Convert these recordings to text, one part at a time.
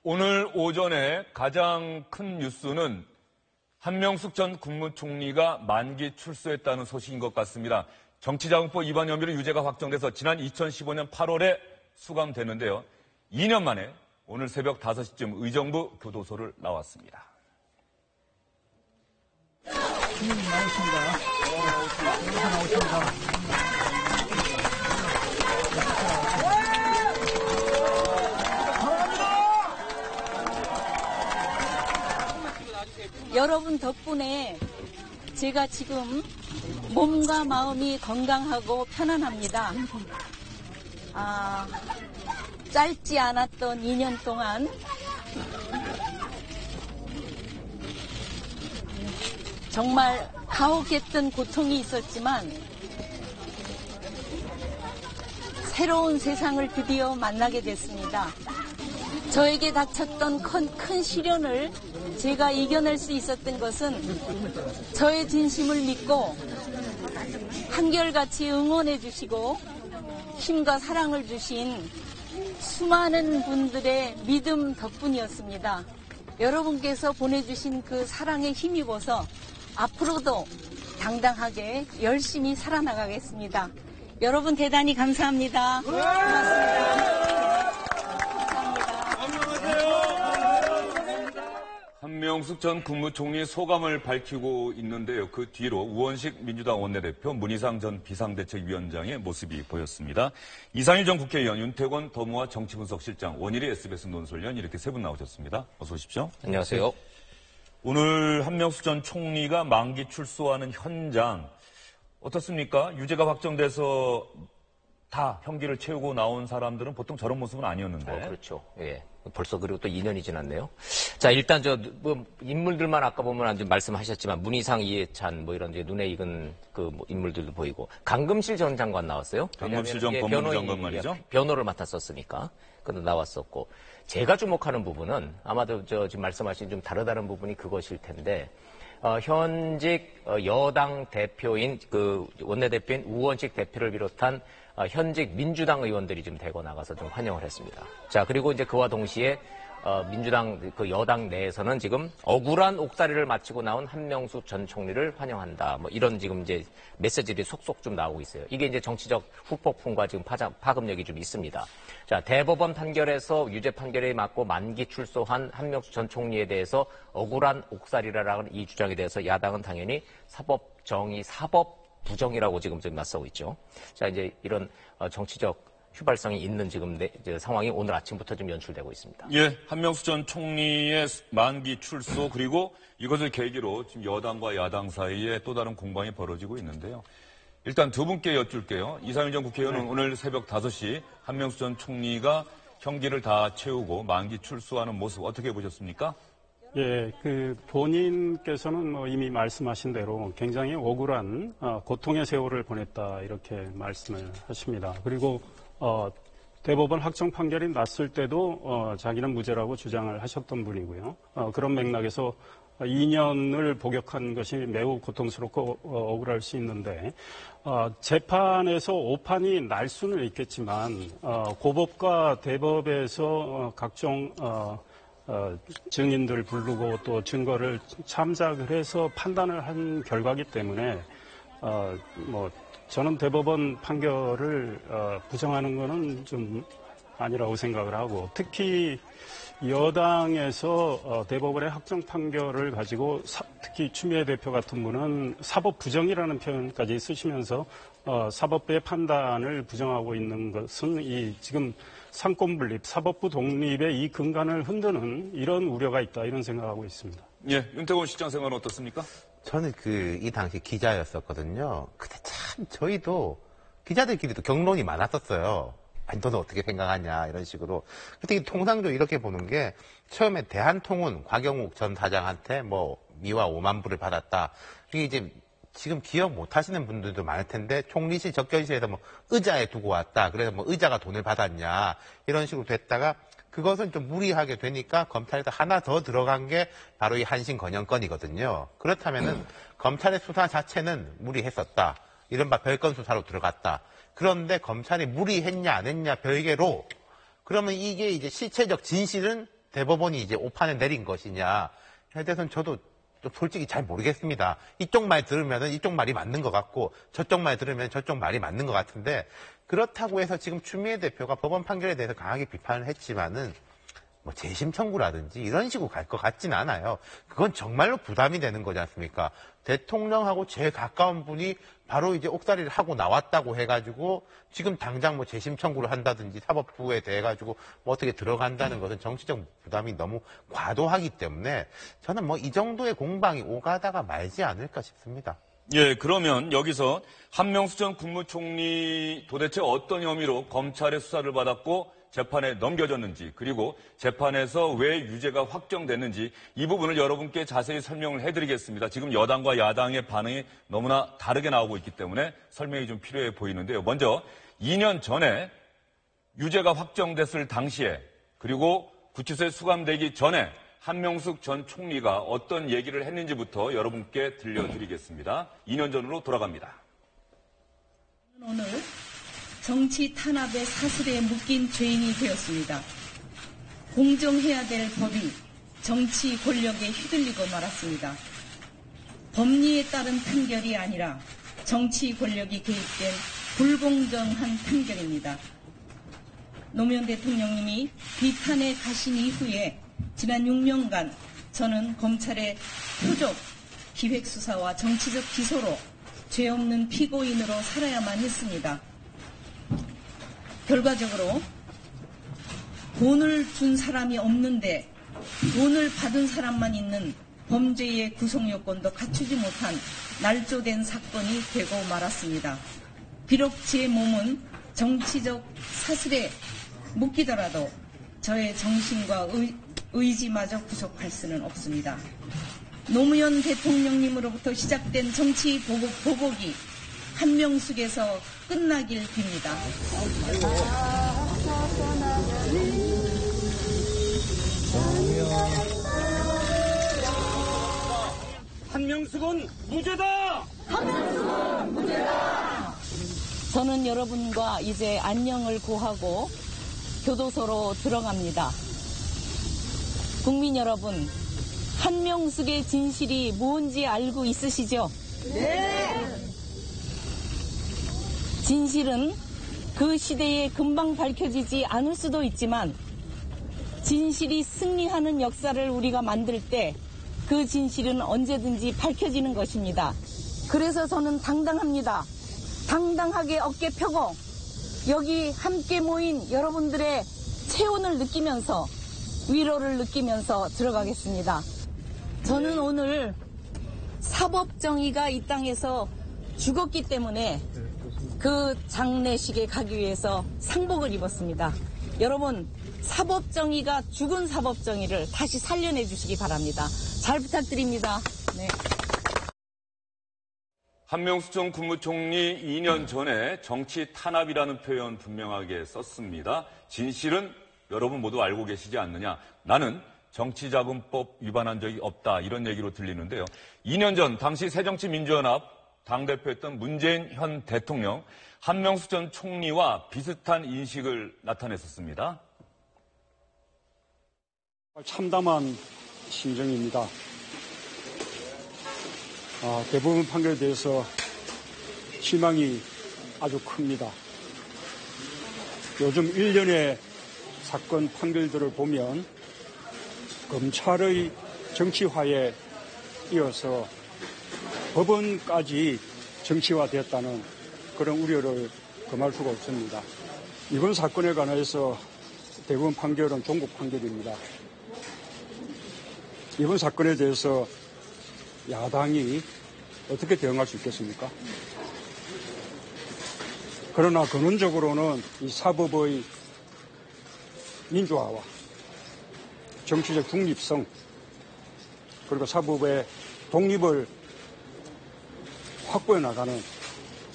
오늘 오전에 가장 큰 뉴스는 한명숙 전 국무총리가 만기 출소했다는 소식인 것 같습니다. 정치자금법 위반 혐의로 유죄가 확정돼서 지난 2015년 8월에 수감됐는데요. 2년 만에 오늘 새벽 5시쯤 의정부 교도소를 나왔습니다. 여러분 덕분에 제가 지금 몸과 마음이 건강하고 편안합니다. 짧지 않았던 2년 동안 정말 가혹했던 고통이 있었지만 새로운 세상을 드디어 만나게 됐습니다. 저에게 닥쳤던 큰 시련을 제가 이겨낼 수 있었던 것은 저의 진심을 믿고 한결같이 응원해 주시고 힘과 사랑을 주신 수많은 분들의 믿음 덕분이었습니다. 여러분께서 보내주신 그 사랑에 힘입어서 앞으로도 당당하게 열심히 살아나가겠습니다. 여러분 대단히 감사합니다. 고맙습니다. 한명숙 전 국무총리 소감을 밝히고 있는데요. 그 뒤로 우원식 민주당 원내대표, 문희상 전 비상대책위원장의 모습이 보였습니다. 이상일 전 국회의원, 윤태권 더모아 정치분석실장, 원일이 SBS 논설위원 이렇게 세 분 나오셨습니다. 어서 오십시오. 안녕하세요. 오늘 한명숙 전 총리가 만기 출소하는 현장 어떻습니까? 유죄가 확정돼서 다 형기를 채우고 나온 사람들은 보통 저런 모습은 아니었는데. 그렇죠. 예. 벌써 그리고 또 2년이 지났네요. 자, 일단 인물들만 아까 보면 말씀하셨지만 문희상, 이해찬 이런 눈에 익은 인물들도 보이고 강금실 전 장관 나왔어요. 강금실 전 법무부 장관 말이죠. 변호를 맡았었으니까. 그도 나왔었고. 제가 주목하는 부분은 아마도 지금 말씀하신 좀 다르다는 부분이 그것일 텐데, 현직 여당 대표인 원내대표인 우원식 대표를 비롯한 현직 민주당 의원들이 좀 대거 나가서 좀 환영을 했습니다. 자, 그리고 이제 그와 동시에 민주당 여당 내에서는 지금 억울한 옥살이를 마치고 나온 한명숙 전 총리를 환영한다. 이런 지금 이제 메시지들이 속속 좀 나오고 있어요. 이게 이제 정치적 후폭풍과 지금 파급력이 좀 있습니다. 자, 대법원 판결에서 유죄 판결에 맞고 만기 출소한 한명숙 전 총리에 대해서 억울한 옥살이라는 이 주장에 대해서 야당은 당연히 사법 부정이라고 지금 맞서고 있죠. 자, 이제 이런 정치적 휘발성이 있는 지금 상황이 오늘 아침부터 좀 연출되고 있습니다. 예, 한명숙 전 총리의 만기 출소 그리고 이것을 계기로 지금 여당과 야당 사이에 또 다른 공방이 벌어지고 있는데요. 일단 두 분께 여쭐게요. 이상일 전 국회의원은 오늘 새벽 5시 한명숙 전 총리가 형기를 다 채우고 만기 출소하는 모습 어떻게 보셨습니까? 예, 본인께서는 이미 말씀하신 대로 굉장히 억울한 고통의 세월을 보냈다 이렇게 말씀을 하십니다. 그리고 대법원 확정 판결이 났을 때도 자기는 무죄라고 주장을 하셨던 분이고요. 그런 맥락에서 2년을 복역한 것이 매우 고통스럽고 억울할 수 있는데 재판에서 오판이 날 수는 있겠지만 고법과 대법에서 각종 증인들 부르고 또 증거를 참작을 해서 판단을 한 결과이기 때문에 저는 대법원 판결을 부정하는 것은 좀 아니라고 생각을 하고 특히 여당에서 대법원의 확정 판결을 가지고 특히 추미애 대표 같은 분은 사법 부정이라는 표현까지 쓰시면서 사법부의 판단을 부정하고 있는 것은 이 지금 상권 분립, 사법부 독립의 이 근간을 흔드는 이런 우려가 있다 이런 생각하고 있습니다. 예, 윤태권 실장 생각은 어떻습니까? 저는 이 당시 기자였었거든요. 그때 참 저희도 기자들끼리도 경론이 많았었어요. 아니, 너는 어떻게 생각하냐 이런 식으로. 그때 통상적으로 이렇게 보는 게 처음에 대한통운 곽영욱 전 사장한테 미화 5만 불을 받았다. 이게 이제 지금 기억 못 하시는 분들도 많을 텐데 총리실 접견실에서 의자에 두고 왔다. 그래서 의자가 돈을 받았냐 이런 식으로 됐다가 그것은 좀 무리하게 되니까 검찰에서 하나 더 들어간 게 바로 이 한신 건영건이거든요. 그렇다면은 검찰의 수사 자체는 무리했었다. 이른바 별건 수사로 들어갔다. 그런데 검찰이 무리했냐 안 했냐 별개로 그러면 이게 이제 실체적 진실은 대법원이 이제 오판을 내린 것이냐에 대해서는 저도 좀 솔직히 잘 모르겠습니다. 이쪽 말 들으면은 이쪽 말이 맞는 것 같고 저쪽 말 들으면 저쪽 말이 맞는 것 같은데 그렇다고 해서 지금 추미애 대표가 법원 판결에 대해서 강하게 비판을 했지만은 뭐 재심 청구라든지 이런 식으로 갈 것 같지는 않아요. 그건 정말로 부담이 되는 거지 않습니까? 대통령하고 제일 가까운 분이 바로 이제 옥살이를 하고 나왔다고 해가지고 지금 당장 뭐 재심 청구를 한다든지 사법부에 대해 가지고 뭐 어떻게 들어간다는 것은 정치적 부담이 너무 과도하기 때문에 저는 뭐 이 정도의 공방이 오가다가 말지 않을까 싶습니다. 예, 그러면 여기서 한명숙 전 국무총리 도대체 어떤 혐의로 검찰의 수사를 받았고 재판에 넘겨졌는지 그리고 재판에서 왜 유죄가 확정됐는지 이 부분을 여러분께 자세히 설명을 해드리겠습니다. 지금 여당과 야당의 반응이 너무나 다르게 나오고 있기 때문에 설명이 좀 필요해 보이는데요. 먼저 2년 전에 유죄가 확정됐을 당시에 그리고 구치소에 수감되기 전에 한명숙 전 총리가 어떤 얘기를 했는지부터 여러분께 들려드리겠습니다. 2년 전으로 돌아갑니다. 오늘 정치 탄압의 사슬에 묶인 죄인이 되었습니다. 공정해야 될 법이 정치 권력에 휘둘리고 말았습니다. 법리에 따른 판결이 아니라 정치 권력이 개입된 불공정한 판결입니다. 노무현 대통령님이 비탄에 가신 이후에 지난 6년간 저는 검찰의 표적 기획수사와 정치적 기소로 죄 없는 피고인으로 살아야만 했습니다. 결과적으로 돈을 준 사람이 없는데 돈을 받은 사람만 있는 범죄의 구성 요건도 갖추지 못한 날조된 사건이 되고 말았습니다. 비록 제 몸은 정치적 사슬에 묶이더라도 저의 정신과 의지마저 구속할 수는 없습니다. 노무현 대통령님으로부터 시작된 정치 보복이 한명숙에서 끝나길 빕니다. 한명숙은 무죄다! 한명숙은 무죄다! 저는 여러분과 이제 안녕을 고하고 교도소로 들어갑니다. 국민 여러분, 한명숙의 진실이 뭔지 알고 있으시죠? 네! 진실은 그 시대에 금방 밝혀지지 않을 수도 있지만 진실이 승리하는 역사를 우리가 만들 때 그 진실은 언제든지 밝혀지는 것입니다. 그래서 저는 당당합니다. 당당하게 어깨 펴고 여기 함께 모인 여러분들의 체온을 느끼면서 위로를 느끼면서 들어가겠습니다. 저는 오늘 사법정의가 이 땅에서 죽었기 때문에 그 장례식에 가기 위해서 상복을 입었습니다. 여러분, 사법정의가 죽은 사법정의를 다시 살려내 주시기 바랍니다. 잘 부탁드립니다. 네. 한명숙 전 국무총리 2년 전에 정치 탄압이라는 표현 분명하게 썼습니다. 진실은 여러분 모두 알고 계시지 않느냐. 나는 정치자금법 위반한 적이 없다. 이런 얘기로 들리는데요. 2년 전 당시 새정치민주연합 당대표였던 문재인 현 대통령, 한명숙 전 총리와 비슷한 인식을 나타냈었습니다. 참담한 심정입니다. 대부분 판결에 대해서 실망이 아주 큽니다. 요즘 일련의 사건 판결들을 보면 검찰의 정치화에 이어서 법원까지 정치화되었다는 그런 우려를 금할 수가 없습니다. 이번 사건에 관해서 대법원 판결은 종국 판결입니다. 이번 사건에 대해서 야당이 어떻게 대응할 수 있겠습니까? 그러나 근원적으로는 이 사법의 민주화와 정치적 중립성 그리고 사법의 독립을 확보해 나가는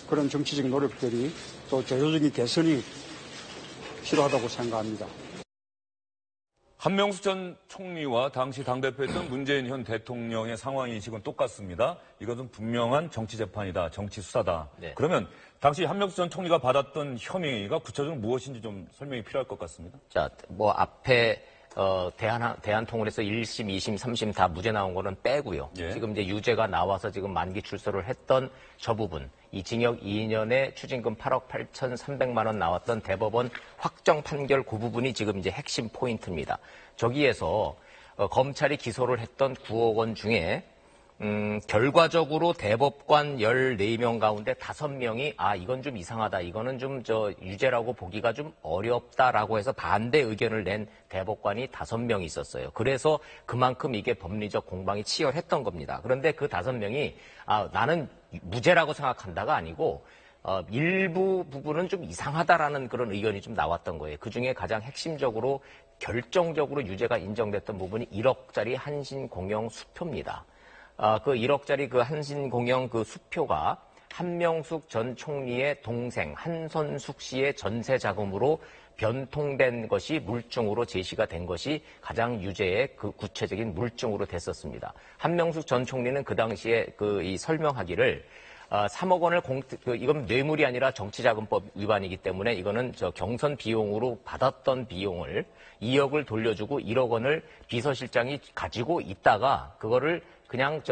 그런 정치적 노력들이 또 제도적인 개선이 필요하다고 생각합니다. 한명숙 전 총리와 당시 당대표였던 문재인 현 대통령의 상황인식은 똑같습니다. 이것은 분명한 정치재판이다, 정치수사다. 네. 그러면 당시 한명숙 전 총리가 받았던 혐의가 구체적으로 무엇인지 좀 설명이 필요할 것 같습니다. 자, 뭐 앞에 대한통운에서 1심, 2심, 3심 다 무죄 나온 거는 빼고요. 예. 지금 이제 유죄가 나와서 지금 만기 출소를 했던 저 부분, 이 징역 2년에 추징금 8억 8,300만 원 나왔던 대법원 확정 판결 그 부분이 지금 이제 핵심 포인트입니다. 저기에서 검찰이 기소를 했던 9억 원 중에 결과적으로 대법관 14명 가운데 5명이 이건 좀 이상하다. 이거는 좀 유죄라고 보기가 좀 어렵다라고 해서 반대 의견을 낸 대법관이 5명이 있었어요. 그래서 그만큼 이게 법리적 공방이 치열했던 겁니다. 그런데 그 5명이 나는 무죄라고 생각한다가 아니고 일부 부분은 좀 이상하다라는 그런 의견이 좀 나왔던 거예요. 그중에 가장 핵심적으로 결정적으로 유죄가 인정됐던 부분이 1억짜리 한신공영 수표입니다. 그 1억짜리 그 한신공영 그 수표가 한명숙 전 총리의 동생 한선숙 씨의 전세 자금으로 변통된 것이 물증으로 제시가 된 것이 가장 유죄의 그 구체적인 물증으로 됐었습니다. 한명숙 전 총리는 그 당시에 이 설명하기를 3억 원을 이건 뇌물이 아니라 정치자금법 위반이기 때문에 이거는 경선 비용으로 받았던 비용을 2억을 돌려주고 1억 원을 비서실장이 가지고 있다가 그거를 그냥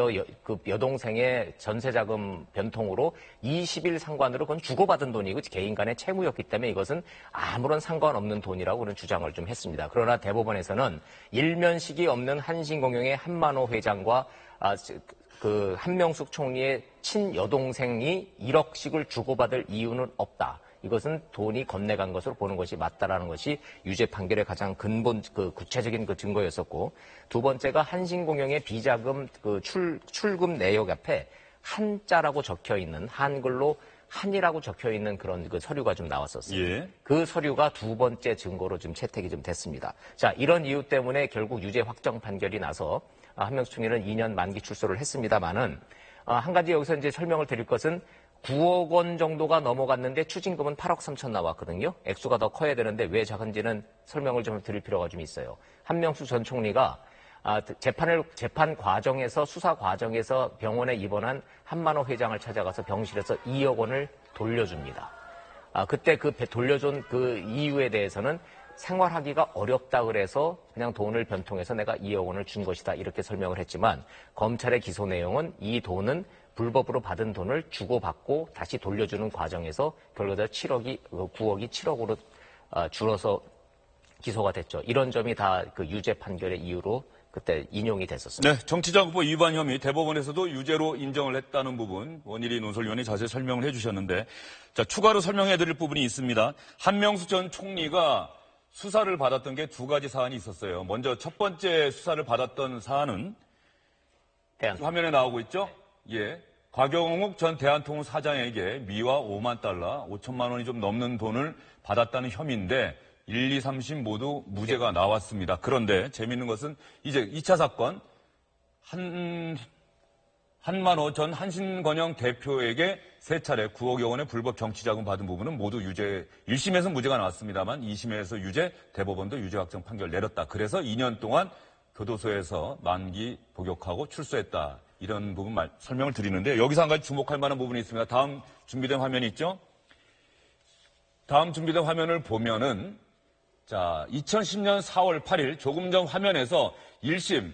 그 여동생의 전세자금 변통으로 20일 상관으로 그건 주고받은 돈이고 개인 간의 채무였기 때문에 이것은 아무런 상관없는 돈이라고 그런 주장을 좀 했습니다. 그러나 대법원에서는 일면식이 없는 한신공영의 한만호 회장과 그 한명숙 총리의 친여동생이 1억씩을 주고받을 이유는 없다. 이것은 돈이 건네간 것으로 보는 것이 맞다라는 것이 유죄 판결의 가장 근본 구체적인 증거였었고, 두 번째가 한신공영의 비자금 출금 내역 앞에 한자라고 적혀 있는 한글로 한이라고 적혀 있는 그런 서류가 좀 나왔었어요. 예. 그 서류가 두 번째 증거로 좀 채택이 좀 됐습니다. 자, 이런 이유 때문에 결국 유죄 확정 판결이 나서 한명숙 총리는 2년 만기 출소를 했습니다만은 한 가지 여기서 이제 설명을 드릴 것은 9억 원 정도가 넘어갔는데 추징금은 8억 3천 나왔거든요. 액수가 더 커야 되는데 왜 작은지는 설명을 좀 드릴 필요가 좀 있어요. 한명숙 전 총리가 재판 과정에서 수사 과정에서 병원에 입원한 한만호 회장을 찾아가서 병실에서 2억 원을 돌려줍니다. 그때 그 돌려준 그 이유에 대해서는 생활하기가 어렵다 그래서 그냥 돈을 변통해서 내가 2억 원을 준 것이다 이렇게 설명을 했지만 검찰의 기소 내용은 이 돈은 불법으로 받은 돈을 주고받고 다시 돌려주는 과정에서 결과적으로 9억이 7억으로 줄어서 기소가 됐죠. 이런 점이 다 그 유죄 판결의 이유로 그때 인용이 됐었습니다. 네, 정치자금법 위반 혐의 대법원에서도 유죄로 인정을 했다는 부분 원일이 논설위원이 자세히 설명을 해주셨는데, 자 추가로 설명해드릴 부분이 있습니다. 한명숙 전 총리가 수사를 받았던 게 두 가지 사안이 있었어요. 먼저 첫 번째 수사를 받았던 사안은 화면에 나오고 있죠? 예. 곽영욱 전 대한통운 사장에게 미화 5만 달러, 5천만 원이 좀 넘는 돈을 받았다는 혐의인데 1, 2, 3심 모두 무죄가 나왔습니다. 그런데 재미있는 것은 이제 2차 사건 한만호 전 한신건영 대표에게 3차례 9억여 원의 불법 정치자금 받은 부분은 모두 유죄, 1심에서 무죄가 나왔습니다만 2심에서 유죄, 대법원도 유죄 확정 판결 내렸다. 그래서 2년 동안 교도소에서 만기 복역하고 출소했다. 이런 부분 설명을 드리는데 여기서 한 가지 주목할 만한 부분이 있습니다. 다음 준비된 화면이 있죠? 다음 준비된 화면을 보면은 자, 2010년 4월 8일 조금 전 화면에서 1심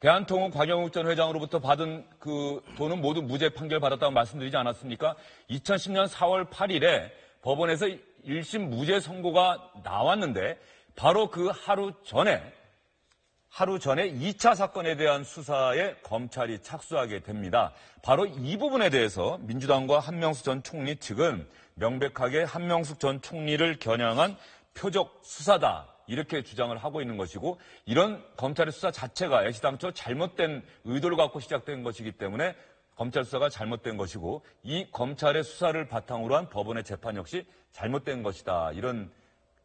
대한통운 곽영욱 전 회장으로부터 받은 그 돈은 모두 무죄 판결 받았다고 말씀드리지 않았습니까? 2010년 4월 8일에 법원에서 1심 무죄 선고가 나왔는데 바로 그 하루 전에 2차 사건에 대한 수사에 검찰이 착수하게 됩니다. 바로 이 부분에 대해서 민주당과 한명숙 전 총리 측은 명백하게 한명숙 전 총리를 겨냥한 표적 수사다. 이렇게 주장을 하고 있는 것이고, 이런 검찰의 수사 자체가 애시당초 잘못된 의도를 갖고 시작된 것이기 때문에 검찰 수사가 잘못된 것이고, 이 검찰의 수사를 바탕으로 한 법원의 재판 역시 잘못된 것이다. 이런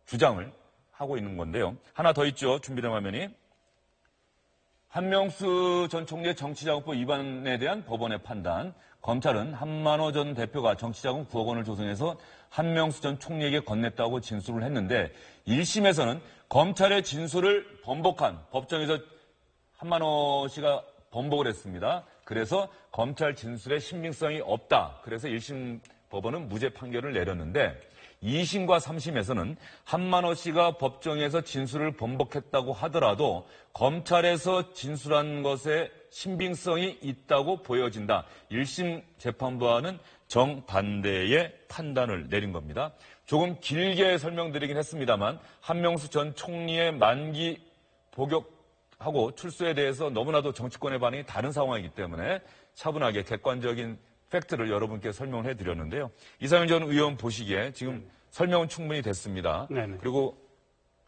주장을 하고 있는 건데요. 하나 더 있죠. 준비된 화면이. 한명숙 전 총리의 정치자금법 위반에 대한 법원의 판단. 검찰은 한만호 전 대표가 정치자금 9억 원을 조성해서 한명숙 전 총리에게 건넸다고 진술을 했는데 1심에서는 검찰의 진술을 번복한 법정에서 한만호 씨가 번복을 했습니다. 그래서 검찰 진술의 신빙성이 없다. 그래서 1심 법원은 무죄 판결을 내렸는데 2심과 3심에서는 한만호 씨가 법정에서 진술을 번복했다고 하더라도 검찰에서 진술한 것에 신빙성이 있다고 보여진다. 1심 재판부와는 정반대의 판단을 내린 겁니다. 조금 길게 설명드리긴 했습니다만 한명수 전 총리의 만기 복역하고 출소에 대해서 너무나도 정치권의 반응이 다른 상황이기 때문에 차분하게 객관적인 팩트를 여러분께 설명을 해드렸는데요. 이상현 전 의원 보시기에 지금 설명은 충분히 됐습니다. 네네. 그리고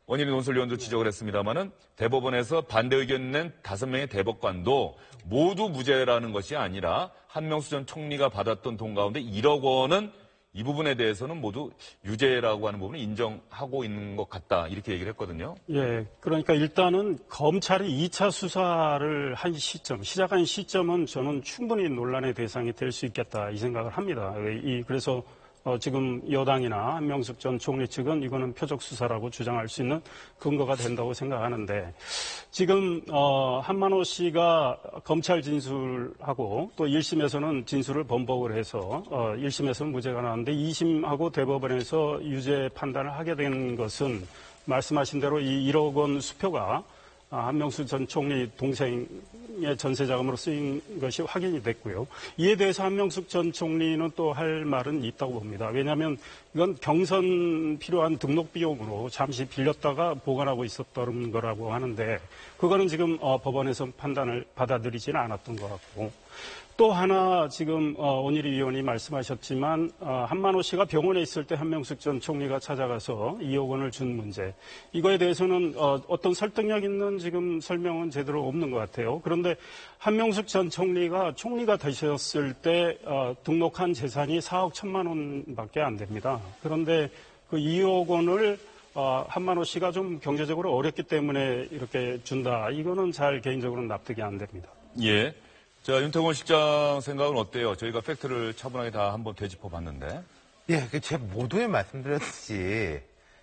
원희룡 논설위원도 지적을 했습니다마는 대법원에서 반대 의견 낸 5명의 대법관도 모두 무죄라는 것이 아니라 한명수 전 총리가 받았던 돈 가운데 1억 원은 이 부분에 대해서는 모두 유죄라고 하는 부분을 인정하고 있는 것 같다. 이렇게 얘기를 했거든요. 예, 그러니까 일단은 검찰이 2차 수사를 한 시점, 시작한 시점은 저는 충분히 논란의 대상이 될 수 있겠다 이 생각을 합니다. 그래서 지금 여당이나 한명숙 전 총리 측은 이거는 표적 수사라고 주장할 수 있는 근거가 된다고 생각하는데 지금 한만호 씨가 검찰 진술하고 또 1심에서는 진술을 번복을 해서 1심에서는 무죄가 나왔는데 2심하고 대법원에서 유죄 판단을 하게 된 것은 말씀하신 대로 이 1억 원 수표가 한명수 전 총리 동생의 전세 자금으로 쓰인 것이 확인이 됐고요. 이에 대해서 한명숙 전 총리는 또 할 말은 있다고 봅니다. 왜냐하면 이건 경선 필요한 등록 비용으로 잠시 빌렸다가 보관하고 있었던 거라고 하는데 그거는 지금 법원에서 판단을 받아들이지는 않았던 것 같고 또 하나 지금 원일이 위원이 말씀하셨지만 한만호 씨가 병원에 있을 때 한명숙 전 총리가 찾아가서 2억 원을 준 문제. 이거에 대해서는 어떤 설득력 있는 지금 설명은 제대로 없는 것 같아요. 그런데 한명숙 전 총리가 되셨을 때 등록한 재산이 4억 1천만 원밖에 안 됩니다. 그런데 그 2억 원을 한만호 씨가 좀 경제적으로 어렵기 때문에 이렇게 준다. 이거는 잘 개인적으로는 납득이 안 됩니다. 예. 자, 윤태곤 실장 생각은 어때요? 저희가 팩트를 차분하게 다 한번 되짚어봤는데. 예, 제 모두에 말씀드렸듯이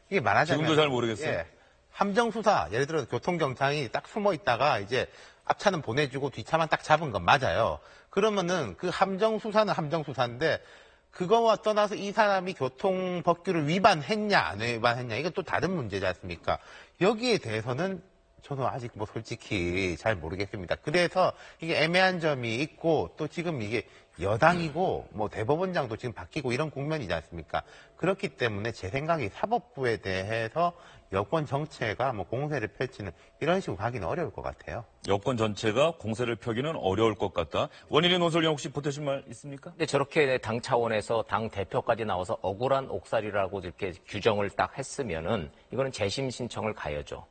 이게 말하자면 지금도 잘 모르겠어요. 예, 함정 수사, 예를 들어 교통경찰이 딱 숨어 있다가 이제 앞차는 보내주고 뒷차만 딱 잡은 건 맞아요. 그러면은 그 함정 수사는 함정 수사인데 그거와 떠나서 이 사람이 교통법규를 위반했냐 안 위반했냐 이건 또 다른 문제지 않습니까? 여기에 대해서는 저는 아직 솔직히 잘 모르겠습니다. 그래서 이게 애매한 점이 있고 또 지금 이게 여당이고 대법원장도 지금 바뀌고 이런 국면이지 않습니까? 그렇기 때문에 제 생각에 사법부에 대해서 여권 정체가 공세를 펼치는 이런 식으로 가기는 어려울 것 같아요. 여권 전체가 공세를 펴기는 어려울 것 같다. 원희룡 논설위원 혹시 보태실 말 있습니까? 근데 저렇게 당 차원에서 당 대표까지 나와서 억울한 옥살이라고 이렇게 규정을 딱 했으면은 이거는 재심 신청을 가야죠.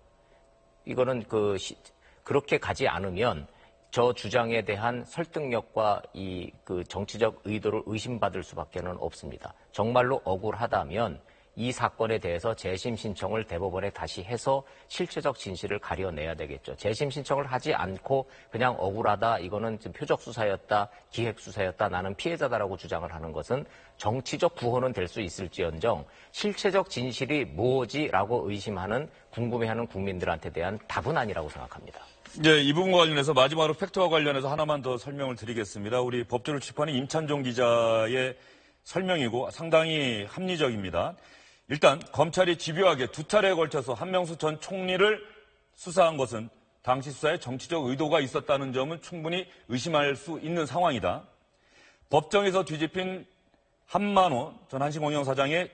이거는 그렇게 가지 않으면 저 주장에 대한 설득력과 그 정치적 의도를 의심받을 수밖에는 없습니다. 정말로 억울하다면 이 사건에 대해서 재심 신청을 대법원에 다시 해서 실체적 진실을 가려내야 되겠죠. 재심 신청을 하지 않고 그냥 억울하다, 이거는 표적 수사였다, 기획 수사였다, 나는 피해자다라고 주장을 하는 것은 정치적 구호는 될 수 있을지언정 실체적 진실이 뭐지라고 의심하는, 궁금해하는 국민들한테 대한 답은 아니라고 생각합니다. 이제 이 부분과 관련해서 마지막으로 팩트와 관련해서 하나만 더 설명을 드리겠습니다. 우리 법조를 출판한 임찬종 기자의 설명이고 상당히 합리적입니다. 일단 검찰이 집요하게 2차례에 걸쳐서 한명수 전 총리를 수사한 것은 당시 수사에 정치적 의도가 있었다는 점은 충분히 의심할 수 있는 상황이다. 법정에서 뒤집힌 한만호 전 한신공영사장의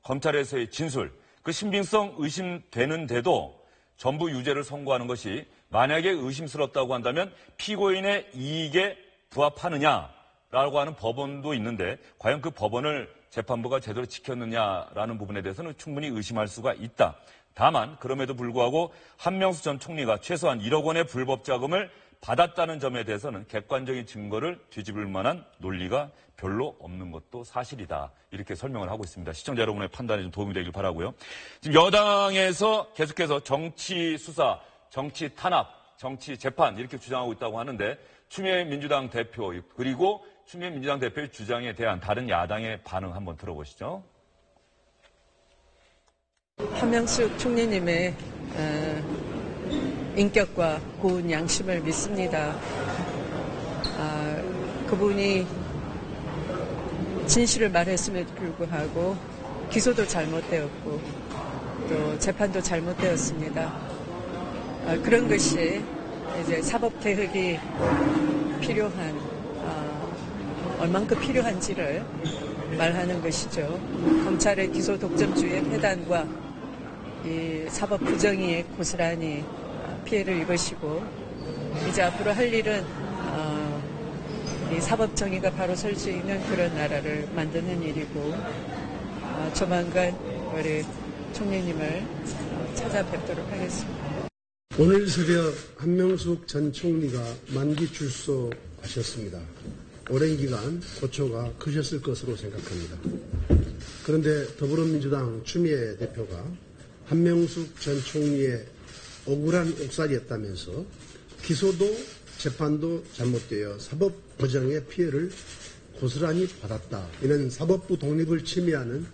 검찰에서의 진술, 그 신빙성 의심되는데도 전부 유죄를 선고하는 것이 만약에 의심스럽다고 한다면 피고인의 이익에 부합하느냐라고 하는 법원도 있는데 과연 그 법원을 재판부가 제대로 지켰느냐라는 부분에 대해서는 충분히 의심할 수가 있다. 다만 그럼에도 불구하고 한명수 전 총리가 최소한 1억 원의 불법 자금을 받았다는 점에 대해서는 객관적인 증거를 뒤집을 만한 논리가 별로 없는 것도 사실이다. 이렇게 설명을 하고 있습니다. 시청자 여러분의 판단에 좀 도움이 되길 바라고요. 지금 여당에서 계속해서 정치 수사, 정치 탄압, 정치 재판 이렇게 주장하고 있다고 하는데 추미애 민주당 대표 그리고 추미애 민주당 대표의 주장에 대한 다른 야당의 반응 한번 들어보시죠. 한명숙 총리님의 인격과 고운 양심을 믿습니다. 그분이 진실을 말했음에도 불구하고 기소도 잘못되었고 또 재판도 잘못되었습니다. 그런 것이 이제 사법 개혁이 필요한 얼만큼 필요한지를 말하는 것이죠. 검찰의 기소 독점주의 폐단과 이 사법 부정의에 고스란히 피해를 입으시고 이제 앞으로 할 일은 이 사법 정의가 바로 설 수 있는 그런 나라를 만드는 일이고 조만간 우리 총리님을 찾아뵙도록 하겠습니다. 오늘 새벽 한명숙 전 총리가 만기 출소하셨습니다. 오랜 기간 고초가 크셨을 것으로 생각합니다. 그런데 더불어민주당 추미애 대표가 한명숙 전 총리의 억울한 옥살이였다면서 기소도 재판도 잘못되어 사법 부정의 피해를 고스란히 받았다. 이는 사법부 독립을 침해하는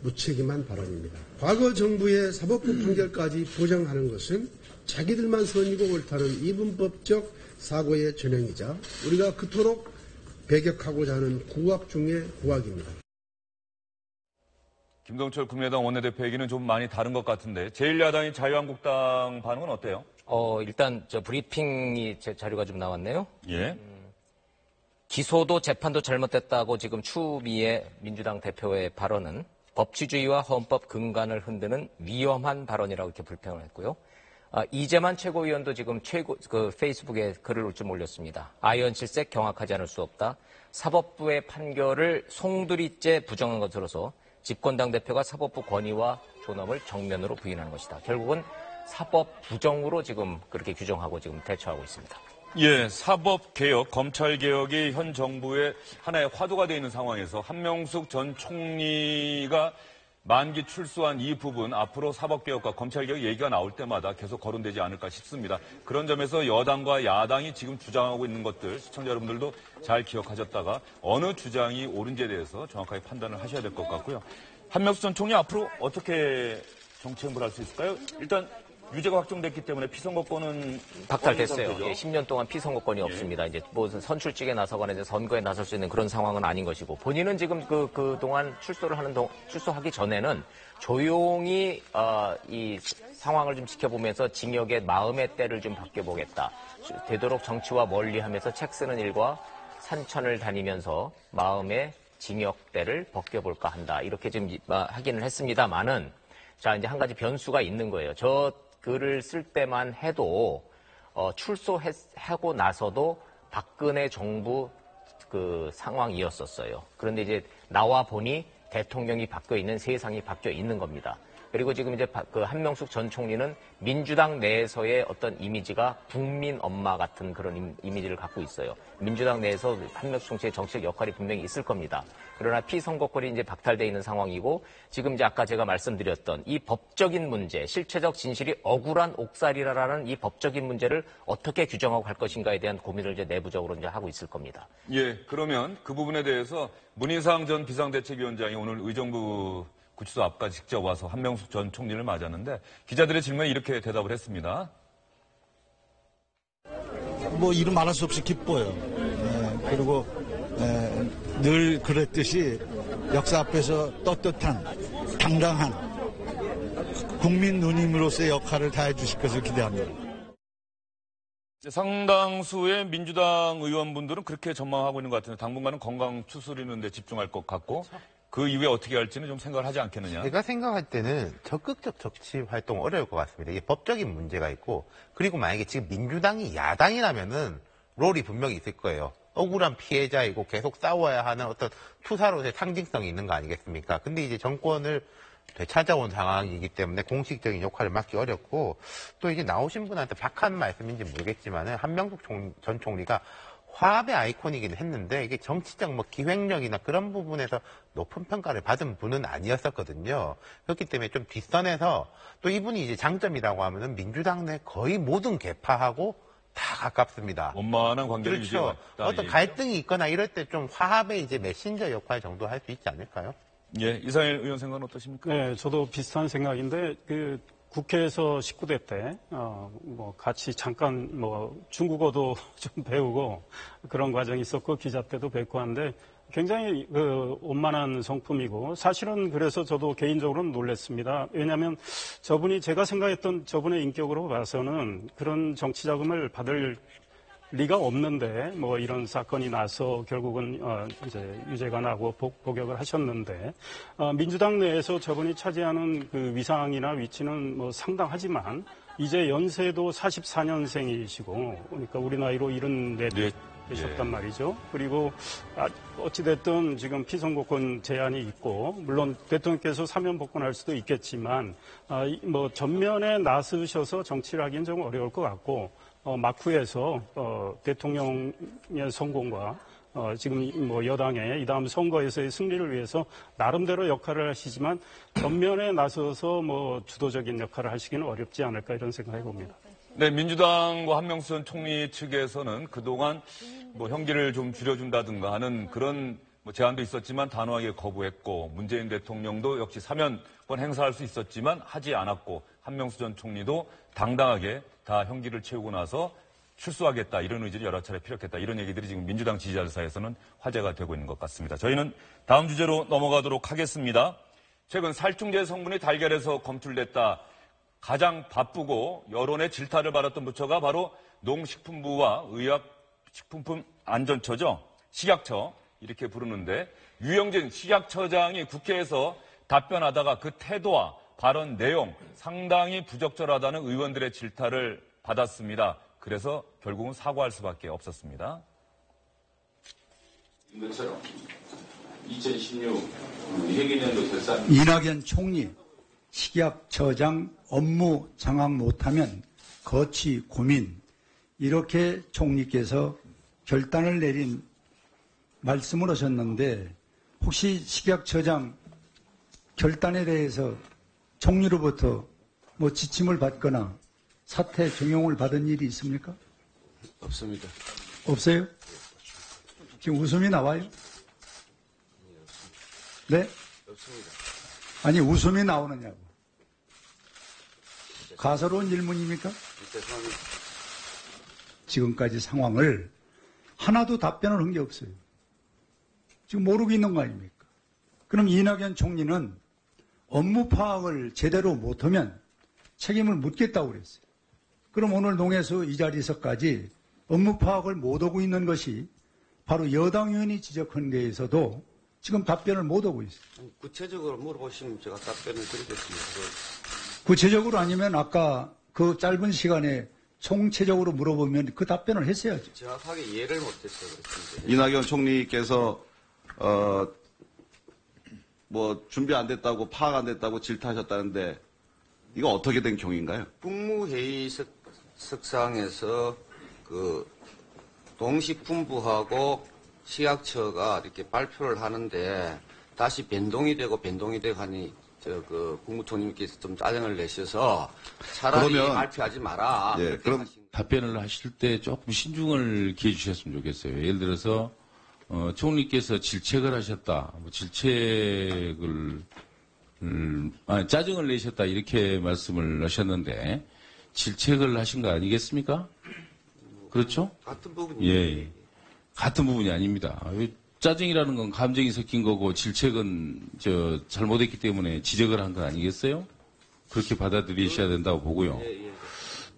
무책임한 발언입니다. 과거 정부의 사법부 판결까지 부정하는 것은 자기들만 선이고 옳다는 이분법적 사고의 전형이자 우리가 그토록 배격하고자 하는 구악 중의 구악입니다. 김동철 국민의당 원내대표 얘기는 좀 많이 다른 것 같은데 제1야당인 자유한국당 반응은 어때요? 일단 저 브리핑이 제 자료가 좀 나왔네요. 예. 기소도 재판도 잘못됐다고 지금 추미애 민주당 대표의 발언은 법치주의와 헌법 근간을 흔드는 위험한 발언이라고 이렇게 불평을 했고요. 이재만 최고위원도 지금 페이스북에 글을 좀 올렸습니다. 아이언실색 경악하지 않을 수 없다. 사법부의 판결을 송두리째 부정한 것으로서 집권당 대표가 사법부 권위와 존엄을 정면으로 부인한 것이다. 결국은 사법 부정으로 지금 그렇게 규정하고 지금 대처하고 있습니다. 예, 사법개혁, 검찰개혁이 현 정부의 하나의 화두가 되어 있는 상황에서 한명숙 전 총리가 만기 출소한 이 부분 앞으로 사법개혁과 검찰개혁 얘기가 나올 때마다 계속 거론되지 않을까 싶습니다. 그런 점에서 여당과 야당이 지금 주장하고 있는 것들 시청자 여러분들도 잘 기억하셨다가 어느 주장이 옳은지에 대해서 정확하게 판단을 하셔야 될 것 같고요. 한명숙 전 총리 앞으로 어떻게 정치 행보를 할 수 있을까요? 일단 유죄가 확정됐기 때문에 피선거권은 박탈됐어요. 예, 10년 동안 피선거권이 없습니다. 이제 무슨 선출직에 나서거나 이제 선거에 나설 수 있는 그런 상황은 아닌 것이고 본인은 지금 그동안 출소하기 전에는 조용히 이 상황을 좀 지켜보면서 징역의 마음의 때를 좀 바뀌어보겠다. 되도록 정치와 멀리하면서 책 쓰는 일과 산천을 다니면서 마음의 징역대를 벗겨볼까 한다. 이렇게 좀 하기는 했습니다만은 자 이제 한 가지 변수가 있는 거예요. 저 글을 쓸 때만 해도 출소하고 나서도 박근혜 정부 그 상황이었었어요. 그런데 이제 나와 보니 대통령이 바뀌어 있는 세상이 바뀌어 있는 겁니다. 그리고 지금 이제 그 한명숙 전 총리는 민주당 내에서의 어떤 이미지가 국민 엄마 같은 그런 이미지를 갖고 있어요. 민주당 내에서 한명숙 총리의 정치적 역할이 분명히 있을 겁니다. 그러나 피선거권이 이제 박탈되어 있는 상황이고 지금 이제 아까 제가 말씀드렸던 이 법적인 문제, 실체적 진실이 억울한 옥살이라는 이 법적인 문제를 어떻게 규정하고 갈 것인가에 대한 고민을 이제 내부적으로 이제 하고 있을 겁니다. 예, 그러면 그 부분에 대해서 문희상 전 비상대책위원장이 오늘 의정부 구치소 앞까지 직접 와서 한명숙 전 총리를 맞았는데 기자들의 질문에 이렇게 대답을 했습니다. 뭐 이루 말할 수 없이 기뻐요. 그리고 늘 그랬듯이 역사 앞에서 떳떳한 당당한 국민 누님으로서의 역할을 다해 주실 것을 기대합니다. 상당수의 민주당 의원분들은 그렇게 전망하고 있는 것 같은데 당분간은 건강 추스리는 데 집중할 것 같고 그 이후에 어떻게 할지는 좀 생각을 하지 않겠느냐. 제가 생각할 때는 적극적 정치 활동 어려울 것 같습니다. 이게 법적인 문제가 있고 그리고 만약에 지금 민주당이 야당이라면은 롤이 분명히 있을 거예요. 억울한 피해자이고 계속 싸워야 하는 어떤 투사로서의 상징성이 있는 거 아니겠습니까? 근데 이제 정권을 되찾아온 상황이기 때문에 공식적인 역할을 맡기 어렵고 또 이제 나오신 분한테 박한 말씀인지 모르겠지만은 한명숙 전 총리가 화합의 아이콘이긴 했는데 이게 정치적 뭐 기획력이나 그런 부분에서 높은 평가를 받은 분은 아니었었거든요. 그렇기 때문에 좀 뒷선에서 또 이분이 이제 장점이라고 하면은 민주당 내 거의 모든 계파하고 다 가깝습니다. 원만한 관계를 그렇죠. 유지해왔다. 어떤 갈등이 있거나 이럴 때 좀 화합의 이제 메신저 역할 정도 할 수 있지 않을까요? 예, 이상일 의원 생각은 어떠십니까? 네, 저도 비슷한 생각인데 국회에서 19대 때, 같이 잠깐 중국어도 좀 배우고 그런 과정이 있었고 기자 때도 뵙고 한데 굉장히 원만한 성품이고 사실은 그래서 저도 개인적으로는 놀랐습니다. 왜냐하면 저분이 제가 생각했던 저분의 인격으로 봐서는 그런 정치 자금을 받을 리가 없는데 이런 사건이 나서 결국은 이제 유죄가 나고 복역을 하셨는데 민주당 내에서 저분이 차지하는 그 위상이나 위치는 상당하지만 이제 연세도 44년생이시고 그러니까 우리 나이로 74 되셨단 말이죠. 그리고 어찌됐든 지금 피선거권 제한이 있고 물론 대통령께서 사면 복권할 수도 있겠지만 전면에 나서셔서 정치를 하기는 좀 어려울 것 같고 막후에서 대통령의 성공과 지금 여당의 이 다음 선거에서의 승리를 위해서 나름대로 역할을 하시지만 전면에 나서서 주도적인 역할을 하시기는 어렵지 않을까 이런 생각해 봅니다. 네, 민주당과 한명수 전 총리 측에서는 그동안 형기를 좀 줄여준다든가 하는 그런 제안도 있었지만 단호하게 거부했고 문재인 대통령도 역시 사면권 행사할 수 있었지만 하지 않았고 한명수 전 총리도 당당하게 다 형기를 채우고 나서 출소하겠다 이런 의지를 여러 차례 피력했다 이런 얘기들이 지금 민주당 지지자들 사이에서는 화제가 되고 있는 것 같습니다. 저희는 다음 주제로 넘어가도록 하겠습니다. 최근 살충제 성분이 달걀에서 검출됐다. 가장 바쁘고 여론의 질타를 받았던 부처가 바로 농식품부와 의약식품안전처죠. 식약처 이렇게 부르는데 유영진 식약처장이 국회에서 답변하다가 그 태도와 발언 내용 상당히 부적절하다는 의원들의 질타를 받았습니다. 그래서 결국은 사과할 수밖에 없었습니다. 이것처럼 2016 회계년도 결산 이낙연 총리 식약처장 업무 장악 못하면 거치 고민 이렇게 총리께서 결단을 내린 말씀을 하셨는데 혹시 식약처장 결단에 대해서 총리로부터 지침을 받거나 사퇴 종용을 받은 일이 있습니까? 없습니다. 없어요? 지금 웃음이 나와요? 네? 없습니다. 아니 웃음이 나오느냐고. 가소로운 질문입니까? 죄송합니다. 지금까지 상황을 하나도 답변을 한 게 없어요. 지금 모르고 있는 거 아닙니까? 그럼 이낙연 총리는 업무 파악을 제대로 못하면 책임을 묻겠다고 그랬어요. 그럼 오늘 농해수 이 자리에서까지 업무 파악을 못하고 있는 것이 바로 여당 의원이 지적한 데에서도 지금 답변을 못하고 있어요. 구체적으로 물어보시면 제가 답변을 드리겠습니다. 구체적으로 아니면 아까 그 짧은 시간에 총체적으로 물어보면 그 답변을 했어야죠. 정확하게 이해를 못했어요. 그렇습니다. 이낙연 총리께서 준비 안 됐다고 파악 안 됐다고 질타하셨다는데 이거 어떻게 된 경위인가요? 국무회의 석상에서 농식품부하고 식약처가 이렇게 발표를 하는데 다시 변동이 되고 하니 국무총리께서 좀 짜증을 내셔서 차라리 발표하지 마라. 예, 그럼 답변을 하실 때 조금 신중을 기해 주셨으면 좋겠어요. 예를 들어서 총리께서 질책을 하셨다, 짜증을 내셨다 이렇게 말씀을 하셨는데 질책을 하신 거 아니겠습니까? 그렇죠? 같은 부분이 예, 같은 부분이 아닙니다. 짜증이라는 건 감정이 섞인 거고 질책은 잘못했기 때문에 지적을 한 건 아니겠어요? 그렇게 받아들이셔야 된다고 보고요.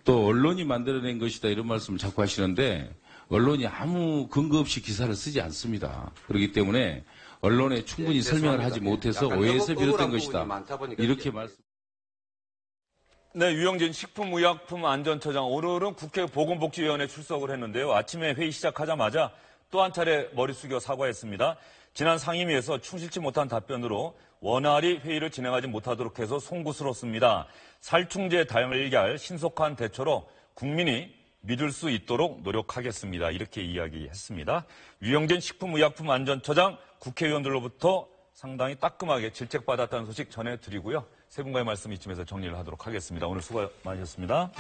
또 언론이 만들어낸 것이다 이런 말씀을 자꾸 하시는데 언론이 아무 근거 없이 기사를 쓰지 않습니다. 그렇기 때문에 언론에 충분히 설명을 하지 못해서 오해에서 비롯된 것이다. 이렇게 말씀. 네, 유영진 식품의약품안전처장 오늘은 국회 보건복지위원회 출석을 했는데요. 아침에 회의 시작하자마자 또 한 차례 머리 숙여 사과했습니다. 지난 상임위에서 충실치 못한 답변으로 원활히 회의를 진행하지 못하도록 해서 송구스럽습니다. 살충제 달걀 신속한 대처로 국민이 믿을 수 있도록 노력하겠습니다. 이렇게 이야기했습니다. 유영진 식품의약품안전처장 국회의원들로부터 상당히 따끔하게 질책받았다는 소식 전해드리고요. 세 분과의 말씀 이쯤에서 정리를 하도록 하겠습니다. 오늘 수고 많으셨습니다.